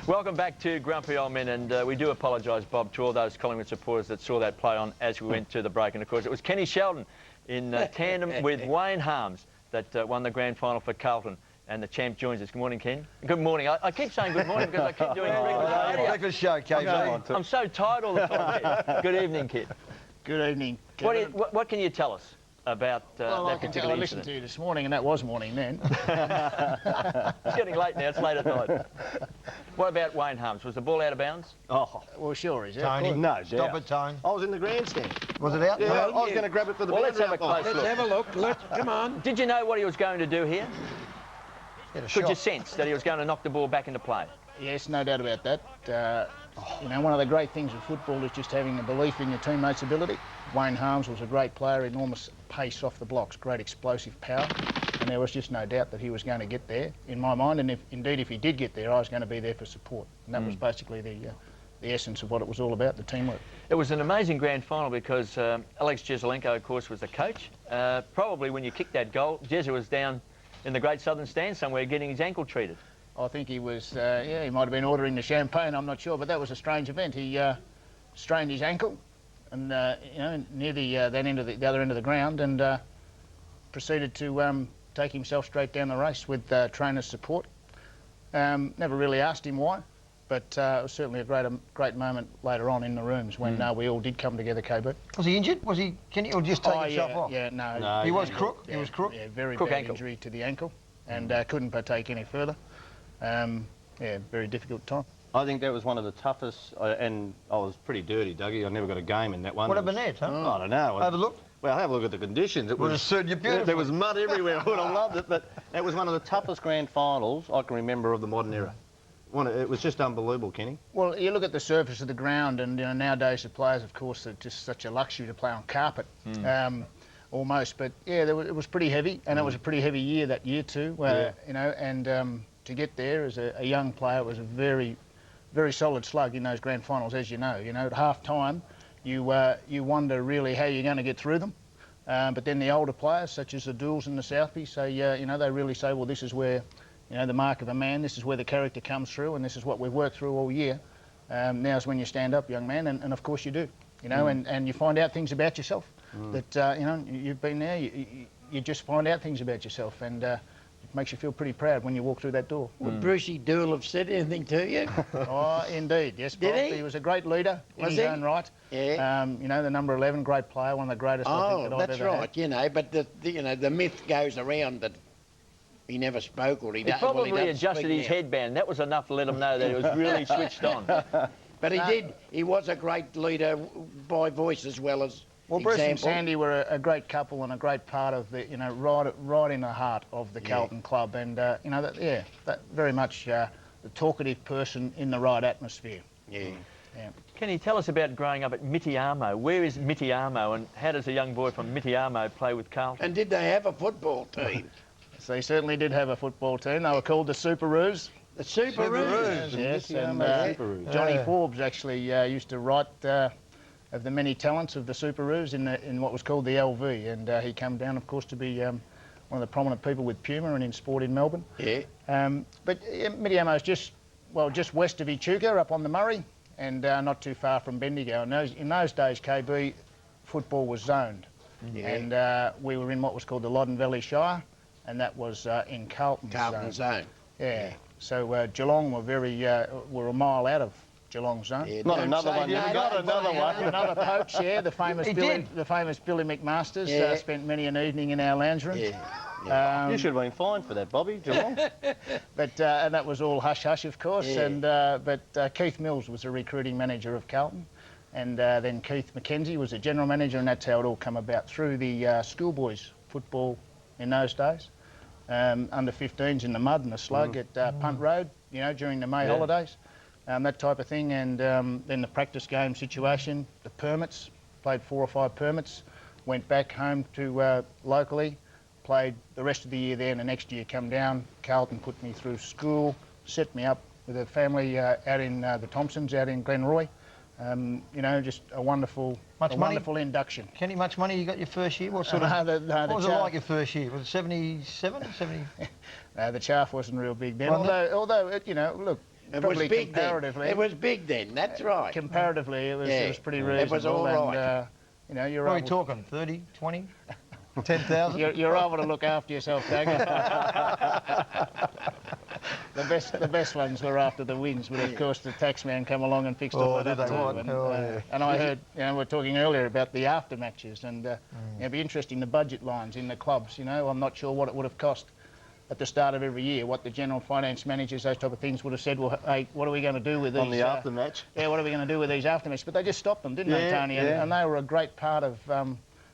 Welcome back to Grumpy Old Men, and we do apologise, Bob, to all those Collingwood supporters that saw that play on as we went to the break. And of course, it was Kenny Sheldon in tandem with Wayne Harms that won the grand final for Carlton. And the champ joins us. Good morning, Ken. Good morning. I keep saying good morning because I keep doing breakfast show, KJ. I'm so tired all the time, Ken. Good evening, Kid. Good evening. What can you tell us about that particular I listened to you this morning, and that was morning then. It's getting late now. It's late at night. What about Wayne Harms? Was the ball out of bounds? Oh, well, sure is it. Tony, no, stop it, Tony. I was in the grandstand. Was it out? Yeah, I was going to grab it for the let's have a close Let's look. have a look. Come on. Did you know what he was going to do here? Could you sense that he was going to knock the ball back into play? Yes, no doubt about that. You know, one of the great things of football is just having a belief in your teammates' ability. Wayne Harms was a great player, enormous pace off the blocks, great explosive power, and there was just no doubt that he was going to get there in my mind. And if he did get there, I was going to be there for support. And that was basically the essence of what it was all about, the teamwork. It was an amazing grand final because Alex Jesaulenko, of course, was the coach. Probably when you kicked that goal, Jezza was down in the Great Southern Stand somewhere getting his ankle treated. I think he was, he might have been ordering the champagne, I'm not sure, but that was a strange event. He strained his ankle and, you know, near the other end of the ground, and proceeded to take himself straight down the race with trainer's support. Never really asked him why, but it was certainly a great moment later on in the rooms when we all did come together, KB. Was he injured? Was he? Can he or just take himself off? Yeah, no. He was crook. Yeah, he was crook. Yeah, very crook bad ankle. Injury to the ankle, and couldn't partake any further. Yeah, very difficult time. I think that was one of the toughest, and I was pretty dirty, Dougie. I never got a game in that one. What happened there, Tom? I don't know. Overlooked? Well, have a look at the conditions. It was suited you beautifully. There was mud everywhere. I would have loved it, but that was one of the toughest grand finals I can remember of the modern era. It was just unbelievable, Kenny. Well, you look at the surface of the ground, and you know, nowadays the players, of course, are just such a luxury to play on carpet, almost. But yeah, it was pretty heavy, and it was a pretty heavy year that year too. You know, and to get there as a young player, it was a very, very solid slug in those grand finals, as you know. You know, at half time, you wonder really how you're going to get through them. But then the older players, such as the Dools and the Southby, say, you know, they really say, well, this is where, you know, the mark of a man, this is where the character comes through, and this is what we've worked through all year. Now's when you stand up, young man, and of course you do, you know, and you find out things about yourself that, you know, you've been there, you just find out things about yourself, and it makes you feel pretty proud when you walk through that door. Would Brucey Dool have said anything to you? Oh, indeed, yes, Bob. Did he? He was a great leader in his own right. Yeah. You know, the number 11, great player, one of the greatest I think that I've that's ever right, had. you know, but you know, the myth goes around that he never spoke, or he Probably adjusted his headband. That was enough to let him know that he was really switched on. But he did. He was a great leader by voice as well as well, Bruce and example. Sandy were a great couple and a great part of the, you know, right in the heart of the Carlton club, and you know, that very much the talkative person in the right atmosphere. Yeah. Can you tell us about growing up at Mitiamo? Where is Mitiamo, and how does a young boy from Mitiamo play with Carlton? And did they have a football team? So they certainly did have a football team. They were called the Superoos. The Superoos. Yes, and Johnny Forbes actually used to write of the many talents of the Superoos in what was called the LV, and he came down, of course, to be one of the prominent people with Puma and in sport in Melbourne. Yeah. But Mitiamo is just west of Echuca, up on the Murray, and not too far from Bendigo. And in those days, KB, football was zoned, and we were in what was called the Loddon Valley Shire, and that was in Carlton zone. Yeah. So Geelong were a mile out of Geelong zone. Yeah, Not another one. You've got another one. Another poach, yeah. The famous Billy McMasters spent many an evening in our lounge room. Yeah. You should have been fined for that, Bobby, Geelong. But and that was all hush hush, of course. Yeah. And but Keith Mills was the recruiting manager of Carlton, and then Keith McKenzie was the general manager, and that's how it all come about through the schoolboys football in those days. Under 15s in the mud and the slug at Punt Road, you know, during the May holidays, that type of thing, and then the practice game situation, the permits, played 4 or 5 permits, went back home to locally, played the rest of the year there, and the next year come down. Carlton put me through school, set me up with a family out in the Thompsons, out in Glenroy. You know, just a wonderful induction. Kenny, much money you got your first year? What sort of? What was it like your first year? Was it 77, 70? The chaff wasn't real big then. Although you know, look, It was Probably big then. comparatively. It was big then, that's right. Comparatively, it was pretty reasonable. It was all right. And, you know, What are we talking, 30, 20, 10,000? You're able to look after yourself, Doug. The best ones were after the wins, but of course the taxman come along and fixed all that up too. And I heard, you know, we were talking earlier about the after matches, and it'd be interesting, the budget lines in the clubs. You know, I'm not sure what it would have cost at the start of every year, what the general finance managers, those type of things, would have said, well, hey, what are we going to do with these? On the aftermatch? Yeah, what are we going to do with these aftermatches? But they just stopped them, didn't they, Tony? And they were a great part of,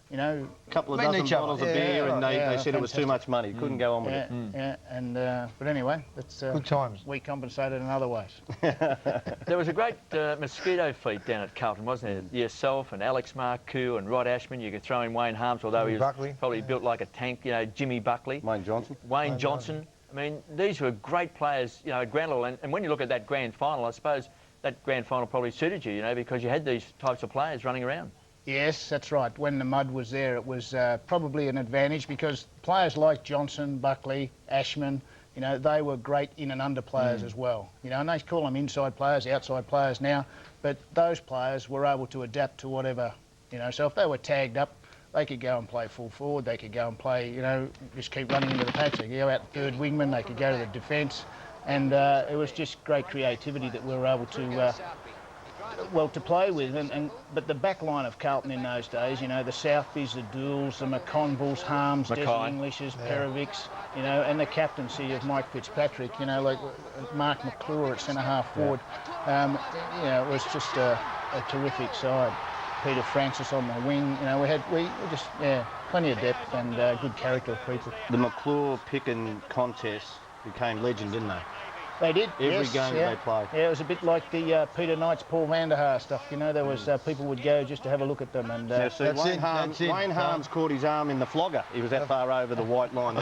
you know... A couple of dozen bottles of beer, and they said it was too much money. Couldn't go on with it. Yeah, and but anyway, that's good times. We compensated in other ways. There was a great mosquito fleet down at Carlton, wasn't there? Yourself and Alex Marcoux and Rod Ashman. You could throw in Wayne Harms, although he was Buckley. probably built like a tank. You know, Jimmy Buckley. Wayne Johnson. Wayne Johnson. I mean, these were great players, you know, at grand level. And when you look at that grand final, I suppose that grand final probably suited you, you know, because you had these types of players running around. Yes, that's right. When the mud was there, it was probably an advantage because players like Johnson, Buckley, Ashman, you know, they were great in and under players as well. You know, and they call them inside players, outside players now, but those players were able to adapt to whatever, you know. So if they were tagged up, they could go and play full forward, they could go and play, you know, just keep running into the patch. They could go out third wingman, they could go to the defence, and it was just great creativity that we were able to, well, to play with. But the back line of Carlton in those days, you know, the Southbys, the Dools, the McConvilles, Harms, Des Englishes, Perovics, you know, and the captaincy of Mike Fitzpatrick, you know, like Mark McClure at centre-half forward. You know, it was just a terrific side. Peter Francis on the wing, you know, we just, plenty of depth and good character of people. The McClure picking contest became legend, didn't they? They did, Every game they played. Yeah, it was a bit like the Peter Knight's, Paul Vanderhaar stuff, you know. There was people would go just to have a look at them. And Wayne Harms caught his arm in the flogger. He was that far over the white line.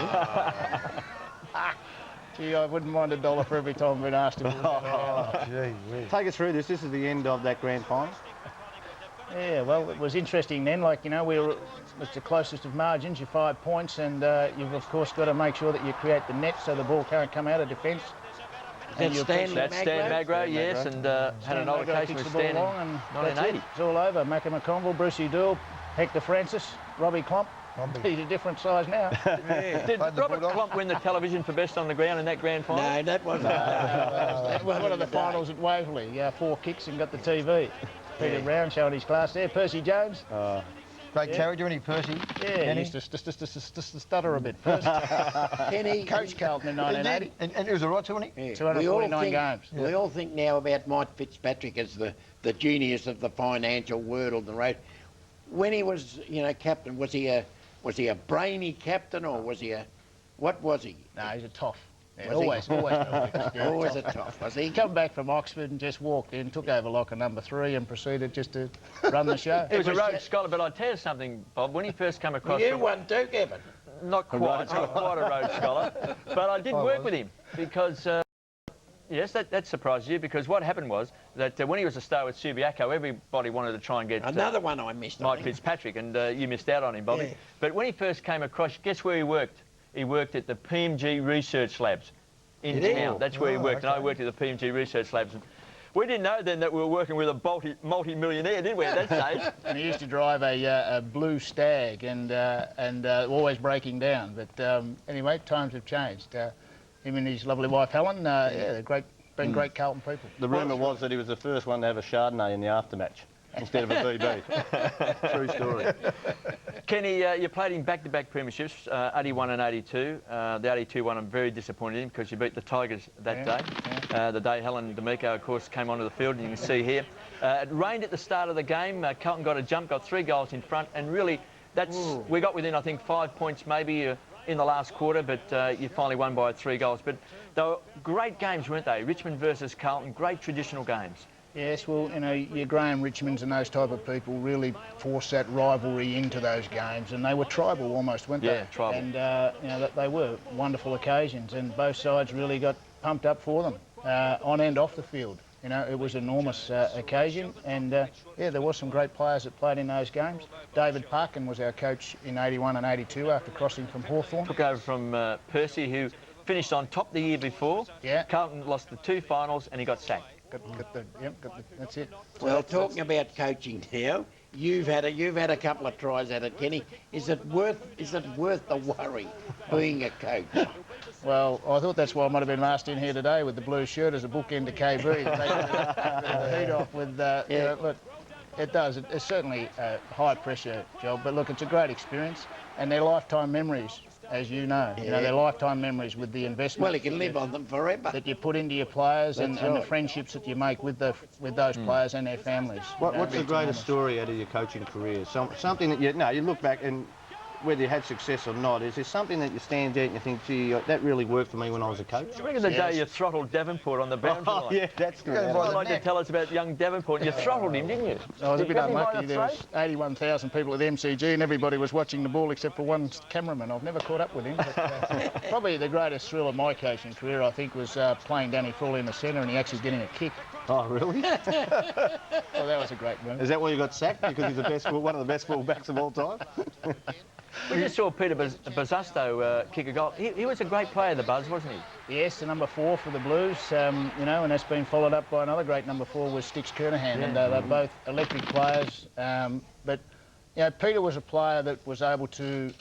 Gee, I wouldn't mind $1 for every time I've been asked him. Take us through this. This is the end of that grand final. Yeah, well, it was interesting then. Like, you know, it's the closest of margins, your 5 points, and you've, of course, got to make sure that you create the net so the ball can't come out of defence. That's Stan Magro, yes, and had an altercation with Stan in 1980. It's all over. Macca McConville, Brucey Dool, Hector Francis, Robbie Klomp. He's a different size now. Did Robert Klomp win the television for best on the ground in that grand final? No, that wasn't. That was one of the finals at Waverley. 4 kicks and got the TV. Peter Brown showing his class there. Percy Jones. Great character, any Percy? Yeah, he used to stutter a bit. Percy. Kenny coached Carlton in 1980. And it was all right too, wasn't he? 249 games. We all think now about Mike Fitzpatrick as the genius of the financial world and the road. When he was, you know, captain, was he a brainy captain, or was he what was he? No, he's a toff. Yeah, always perfect. Yeah, always a tough, was he? He come back from Oxford and just walked in, took over locker number 3 and proceeded just to run the show. He was a Rhodes Scholar, but I'll tell you something, Bob, when he first came across... You won too, Kevin. Not quite a Rhodes Scholar, but I did work with him because... yes, that surprised you, because what happened was that when he was a star with Subiaco, everybody wanted to try and get... Another one I missed, Mike Fitzpatrick, and you missed out on him, Bobby. Yeah. But when he first came across, guess where he worked? He worked at the PMG Research Labs in town. That's where he worked, and I worked at the PMG Research Labs. We didn't know then that we were working with a multi-millionaire, did we, at that stage? And he used to drive a blue Stag and always breaking down. But anyway, times have changed. Him and his lovely wife, Helen, they're been great Carlton people. The rumour was that he was the first one to have a Chardonnay in the aftermatch instead of a BB. True story. Kenny, you played in back-to-back premierships, 81 and 82. The 82 one I'm very disappointed in because you beat the Tigers that day. Yeah. The day Helen D'Amico, of course, came onto the field, and you can see here. It rained at the start of the game. Carlton got a jump, got 3 goals in front, and really, we got within, I think, 5 points maybe in the last quarter, but you finally won by 3 goals. But they were great games, weren't they? Richmond versus Carlton, great traditional games. Yes, well, you know, your Graham Richmonds and those type of people really forced that rivalry into those games, and they were tribal almost, weren't they? Yeah, tribal. And, you know, they were wonderful occasions, and both sides really got pumped up for them, on and off the field. You know, it was an enormous occasion, and, yeah, there was some great players that played in those games. David Parkin was our coach in 81 and 82 after crossing from Hawthorn. Took over from Percy, who finished on top the year before. Yeah. Carlton lost the 2 finals and he got sacked. That's it. Well, talking about coaching now, you've had a couple of tries at it, Kenny. Is it worth the worry being a coach? Well, I thought that's why I might have been asked in here today with the blue shirt as a bookend to KB. Take the heat off with, look, it does. It's certainly a high pressure job, but look, it's a great experience and they're lifetime memories, as you know. Yeah. You know, they're lifetime memories with the investment. Well, you can live on them forever. That you put into your players and the friendships that you make with those players and their families. What's the greatest story out of your coaching career? Something that you look back and whether you had success or not, is there something that you stand out and you think, gee, that really worked for me when I was a coach? Remember the day you throttled Davenport on the boundary line? Yeah, that's good. I'd like to tell us about young Davenport. You throttled him, didn't you? I was a bit Grabbed him by unlucky. the There was 81,000 people at the MCG and everybody was watching the ball except for one cameraman. I've never caught up with him. But, probably the greatest thrill of my coaching career, I think, was playing Danny Frawley in the centre and he actually getting a kick. Oh, really? Well, that was a great move. Is that why you got sacked? Because he's one of the best fullbacks of all time? We just saw Peter Bazzasto kick a goal. He was a great player, the Buzz, wasn't he? Yes, the number 4 for the Blues, you know, and that's been followed up by another great number 4 was Sticks Kernahan, and they're both electric players. But, you know, Peter was a player that was able to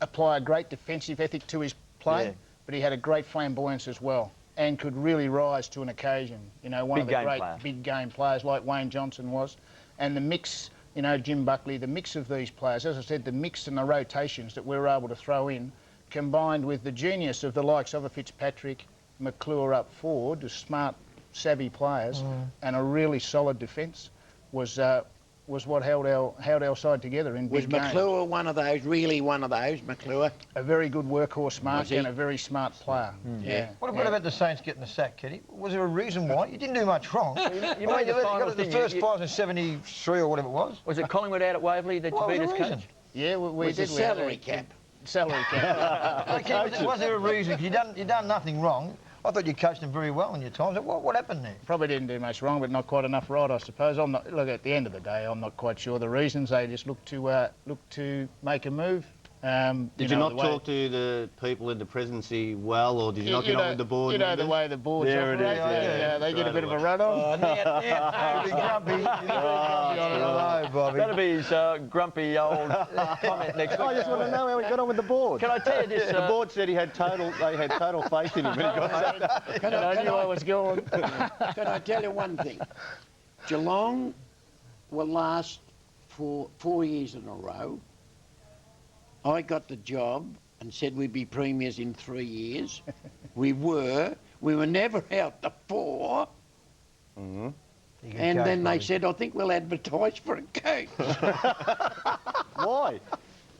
apply a great defensive ethic to his play, but he had a great flamboyance as well and could really rise to an occasion. You know, one of the great big game players like Wayne Johnson was. And the mix, you know, Jim Buckley, the mix of these players, as I said, the mix and the rotations that we were able to throw in, combined with the genius of the likes of a Fitzpatrick, McClure up forward, the smart, savvy players, and a really solid defence, was what held our side together in big games. Was McClure one of those, really one of those, McClure? A very good workhorse mark and a very smart player. Yeah. What about the Saints getting the sack, Kenny? Was there a reason why? You didn't do much wrong. You made the finals, the didn't first you? prize in 73 or whatever it was. Was it Collingwood out at Waverley that you beat us, coach? Yeah, we Was did. the salary cap? Salary cap. Okay, was there a reason? Because you done nothing wrong. I thought you coached them very well in your times. What happened there? Probably didn't do much wrong, but not quite enough right, I suppose. Look, at the end of the day, I'm not quite sure the reasons. They just look to make a move. Did you not talk to the people in the presidency well, or did you not get on with the board? You know the way the boards operate. They get a bit of a run on. Grumpy. That'll be his grumpy old comment next week. I just want to know how he got on with the board. Can I tell you this? The board said they had total faith in him when he got sacked. I knew I was going. Can I tell you one thing? Geelong will last for 4 years in a row. I got the job and said we'd be premiers in 3 years. We were never out the 4. Mm-hmm. And then they said, I think we'll advertise for a coach. Why?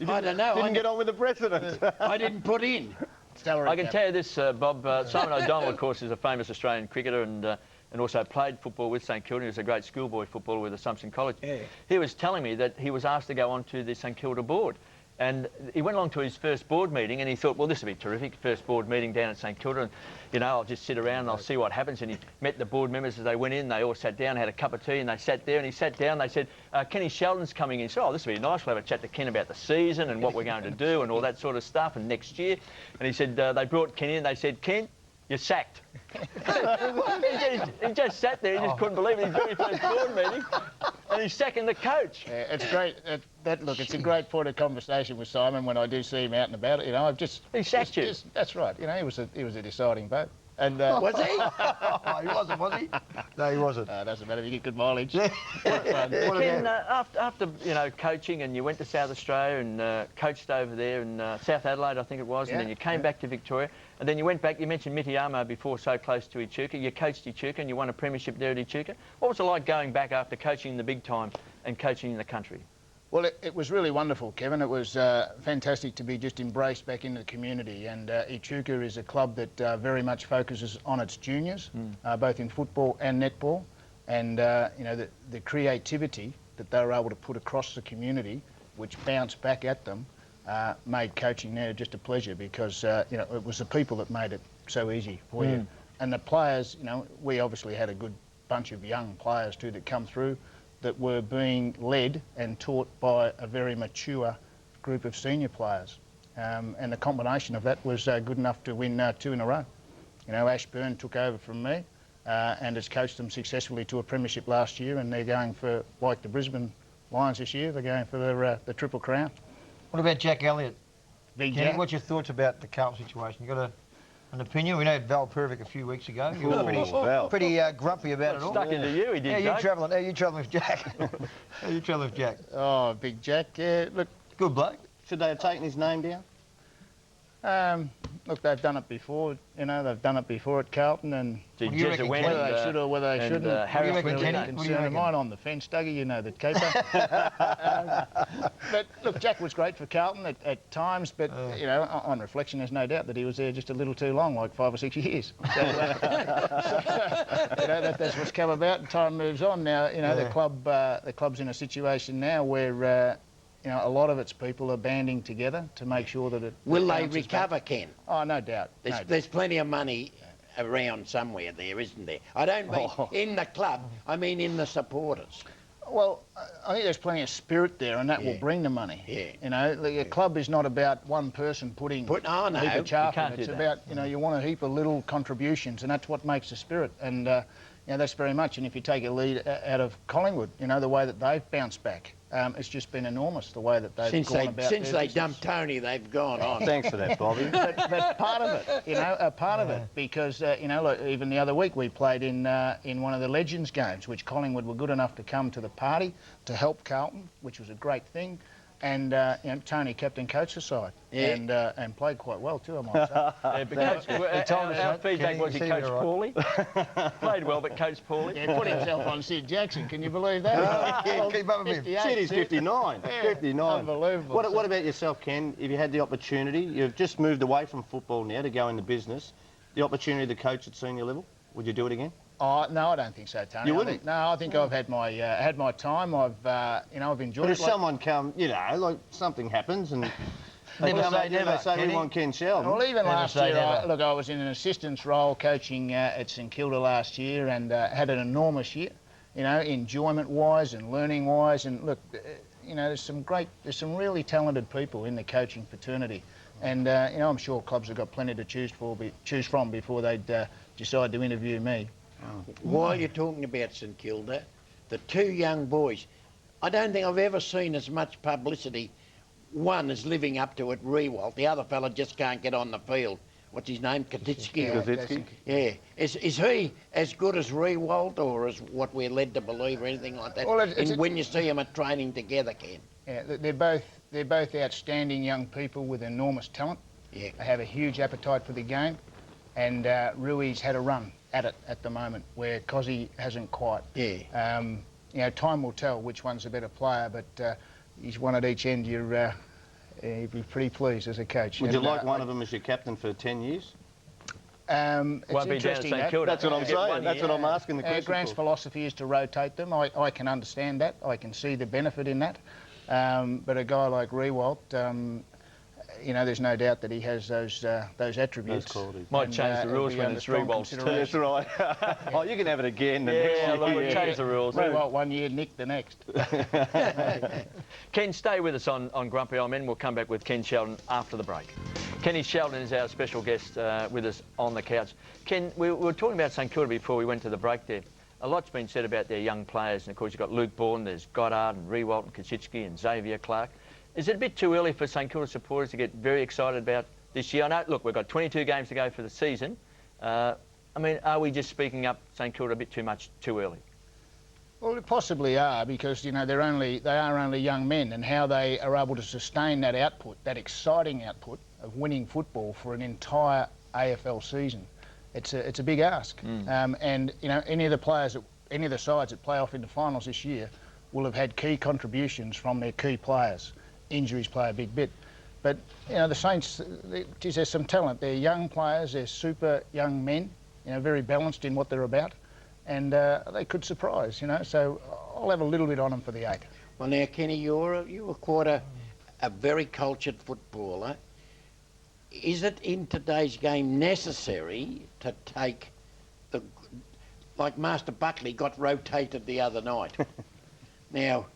I don't know. Didn't get on with the president. I didn't put in. I can tell you this, Bob. Simon O'Donnell, of course, is a famous Australian cricketer and also played football with St Kilda. He was a great schoolboy footballer with Assumption College. Yeah. He was telling me that he was asked to go on to the St Kilda board. And he went along to his first board meeting and he thought, well, this would be terrific, first board meeting down at St Kilda. And, you know, I'll just sit around and I'll see what happens. And he met the board members as they went in. They all sat down, had a cup of tea, and they sat there. And he sat down. They said, Kenny Sheldon's coming in. He said, oh, this will be nice. We'll have a chat to Ken about the season and what we're going to do and all that sort of stuff and next year. And he said, they brought Ken in. They said, Ken, you're sacked. he just sat there. He just couldn't believe it. His very first board meeting. And he's sacking the coach. Yeah, it's great. Look, it's a great point of conversation with Simon when I do see him out and about. You know, he sacked you. That's right. You know, he was a deciding vote. And was he? He wasn't, was he? No, he wasn't. Doesn't matter if you get good mileage. Ken, after you know coaching, and you went to South Australia and coached over there in South Adelaide, I think it was, and then you came back to Victoria, and then you went back. You mentioned Mitiamo before, so close to Echuca. You coached Echuca, and you won a premiership there at Echuca. What was it like going back after coaching in the big time and coaching in the country? Well, it was really wonderful, Kevin. It was fantastic to be just embraced back into the community. And Echuca is a club that very much focuses on its juniors, both in football and netball. And, you know, the creativity that they were able to put across the community, which bounced back at them, made coaching there just a pleasure because, you know, it was the people that made it so easy for you. And the players, you know, we obviously had a good bunch of young players too that come through that were being led and taught by a very mature group of senior players. And the combination of that was good enough to win 2 in a row. You know, Ashburn took over from me and has coached them successfully to a premiership last year, and they're going for, like the Brisbane Lions this year, they're going for the Triple Crown. What about Jack Elliott? Big Kenny, Jack. what's your thoughts about the Carlton situation? You got an opinion? We know Val Pervic a few weeks ago. You were pretty grumpy about it all. Stuck into you, he did. How you travelling with Jack? How you travelling with Jack? Oh, Big Jack. Yeah, look, Good bloke. Should they have taken his name down? look, they've done it before. You know, they've done it before at Carlton, and Did What do you Jezza reckon, win? Kenny? whether they should or whether they shouldn't, Harris reckon, went Kenny? in. What do you concern of reckon? mine on the fence, Dougie, you know, the keeper. But look, Jack was great for Carlton at times, but you know, on reflection, there's no doubt that he was there just a little too long, like 5 or 6 years. So, you know, that's what's come about, and time moves on. Now, you know, the club's in a situation now where you know, a lot of its people are banding together to make sure that it Will they bounces recover, back. Ken? Oh, no doubt. No doubt. There's plenty of money around somewhere there, isn't there? I don't mean in the club, I mean in the supporters. Well, I think there's plenty of spirit there, and that will Yeah. bring the money. Yeah. You know, the club is not about one person putting Oh, no, a heap you of chaff can't in. do It's that. about, you know, you want a heap of little contributions, and that's what makes the spirit. And, you know, that's very much. And if you take a lead out of Collingwood, you know, the way that they've bounced back, it's just been enormous, the way that they've gone about Since their they business. dumped Tony, they've gone on. Thanks for that, Bobby. But part of it, you know, a part of it, because you know, like even the other week we played in one of the Legends games, which Collingwood were good enough to come to the party to help Carlton, which was a great thing, and you know, Tony captain coached the side, Yeah. and played quite well too, I might say. Our feedback Kenny, was he you coached seem all poorly. Played well, but coached poorly. Yeah, put himself on Sid Jackson. Can you believe that? Yeah, keep up with him. 58, Shit, he's Sid. 59. Yeah, 59. unbelievable. What about yourself, Ken? If you had the opportunity, you've just moved away from football now to go into business, the opportunity to coach at senior level, would you do it again? Oh no, I don't think so, Tony. You wouldn't? I think I've had my time. I've you know, I've enjoyed But it. if someone come, you know, like something happens and they Never come say back and never, they say Kenny. we want Ken Sheldon. Well, even Never last say year, never. look, I was in an assistant's role coaching at St Kilda last year, and had an enormous year, you know, enjoyment-wise and learning-wise. And look, you know, there's some really talented people in the coaching fraternity, and you know, I'm sure clubs have got plenty to choose from before they'd decide to interview me. While you're talking about St Kilda, the 2 young boys, I don't think I've ever seen as much publicity. One is living up to it, Rewalt. The other fella just can't get on the field. What's his name? Katitsky? Kazitsky? Yeah. Is he as good as Rewalt, or is what we're led to believe, or anything like that? Well, when you see them at training together, Ken. Yeah, they're both outstanding young people with enormous talent. Yeah. They have a huge appetite for the game, and Rui's had a run at it at the moment, where Cozzy hasn't quite. Yeah. You know, time will tell which one's a better player, but he's one at each end. You'd be pretty pleased as a coach. Would you And, like one of them as your captain for 10 years? It's Won't be down at interesting. St that. Kilda. That's what I'm Get saying. one That's year. what I'm asking the question Grant's for. philosophy is to rotate them. I can understand that. I can see the benefit in that. But a guy like Rewalt, you know, there's no doubt that he has those attributes. Those qualities. Might And, change the it'll rules be when under it's strong Rewalt's consideration. That's right. Oh, you can have it again. The Yeah, next look, year. we'll change the rules. Rewalt 1 year, Nick the next. Ken, stay with us on Grumpy Old Men. We'll come back with Ken Sheldon after the break. Kenny Sheldon is our special guest with us on the couch. Ken, we were talking about St Kilda before we went to the break there. A lot's been said about their young players, and of course you've got Luke Bourne, there's Goddard and Rewalt and Kosicki and Xavier Clark. Is it a bit too early for St Kilda supporters to get very excited about this year? I know, look, we've got 22 games to go for the season. I mean, are we just speaking up St Kilda a bit too much too early? Well, they possibly are, because you know they are only young men, and how they are able to sustain that output, that exciting output of winning football for an entire AFL season. It's a big ask, and you know any of the sides that play off into finals this year will have had key contributions from their key players. Injuries play a big bit, but you know the Saints, geez, there's some talent. They're young players, they're super young men, you know, very balanced in what they're about. And they could surprise, you know, so I'll have a little bit on them for the 8. Well, now, Kenny, you were quite a very cultured footballer. Is it in today's game necessary to take like Master Buckley got rotated the other night? Now,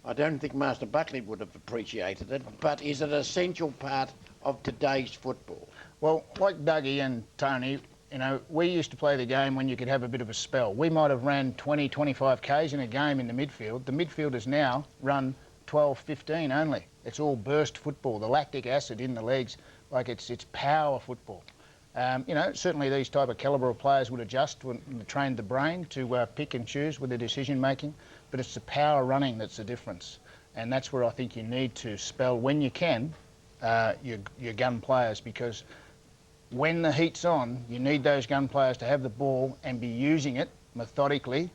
I don't think Master Buckley would have appreciated it, but is it an essential part of today's football? Well, like Dougie and Tony, you know, we used to play the game when you could have a bit of a spell. We might have ran 20, 25 Ks in a game in the midfield. The midfielders now run 12, 15 only. It's all burst football, the lactic acid in the legs, like it's power football. You know, certainly these type of calibre of players would adjust when they trained the brain to pick and choose with their decision making, but it's the power running that's the difference. And that's where I think you need to spell, when you can, your gun players, because when the heat's on, you need those gun players to have the ball and be using it methodically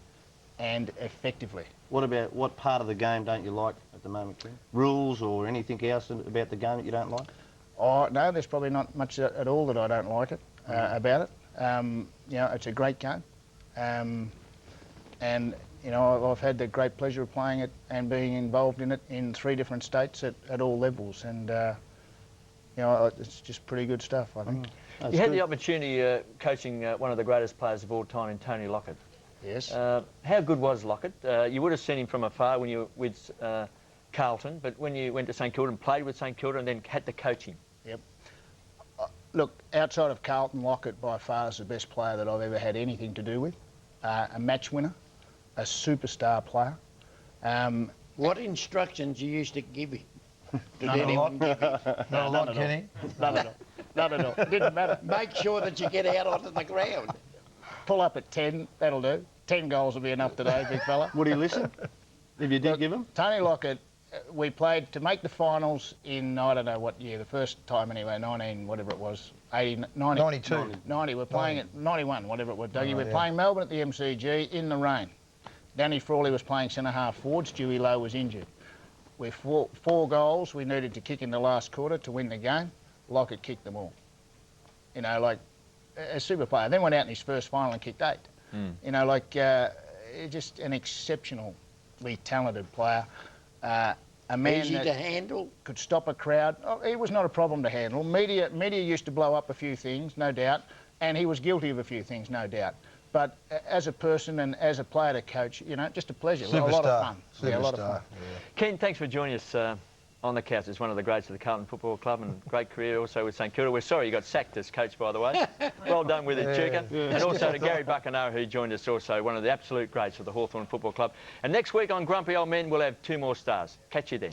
and effectively. What part of the game don't you like at the moment, Ken? Rules or anything else about the game that you don't like? Oh, no, there's probably not much at all that I don't like about it. You know, it's a great game. And, you know, I've had the great pleasure of playing it and being involved in it in 3 different states at all levels. And, you know, it's just pretty good stuff, I think. You had the opportunity coaching one of the greatest players of all time in Tony Lockett. Yes. How good was Lockett? You would have seen him from afar when you were with Carlton, but when you went to St Kilda and played with St Kilda and then had to coach him. Yep. Look, outside of Carlton, Lockett by far is the best player that I've ever had anything to do with. A match winner, a superstar player. What instructions you used to give him? Did None anyone give him? Not a lot, Kenny. None at all. None at all. Didn't matter. Make sure that you get out onto the ground. Pull up at 10, that'll do. 10 goals will be enough today, big fella. Would he listen? If you did give him? Tony Lockett, we played to make the finals in, I don't know what year, the first time anyway, 19, whatever it was, 80, 90. 92. 90, we're playing 90. at 91, whatever it was, Dougie. Oh, we're yeah. playing Melbourne at the MCG in the rain. Danny Frawley was playing centre-half forward, Stewie Lowe was injured. With four goals we needed to kick in the last quarter to win the game. Lockett kicked them all. You know, like a super player. Then went out in his first final and kicked 8. You know, like just an exceptionally talented player. A man Easy that to handle. could stop a crowd. Oh, he was not a problem to handle. Media used to blow up a few things, no doubt, and he was guilty of a few things, no doubt. But as a person and as a player to coach, you know, just a pleasure. A lot of fun. Yeah, a lot of fun. Ken, thanks for joining us on the couch. It's one of the greats of the Carlton Football Club and great career also with St Kilda. We're sorry you got sacked as coach, by the way. Well done with it, Chuka. And also to Gary Buckenau, who joined us also, one of the absolute greats of the Hawthorn Football Club. And next week on Grumpy Old Men, we'll have 2 more stars. Catch you then.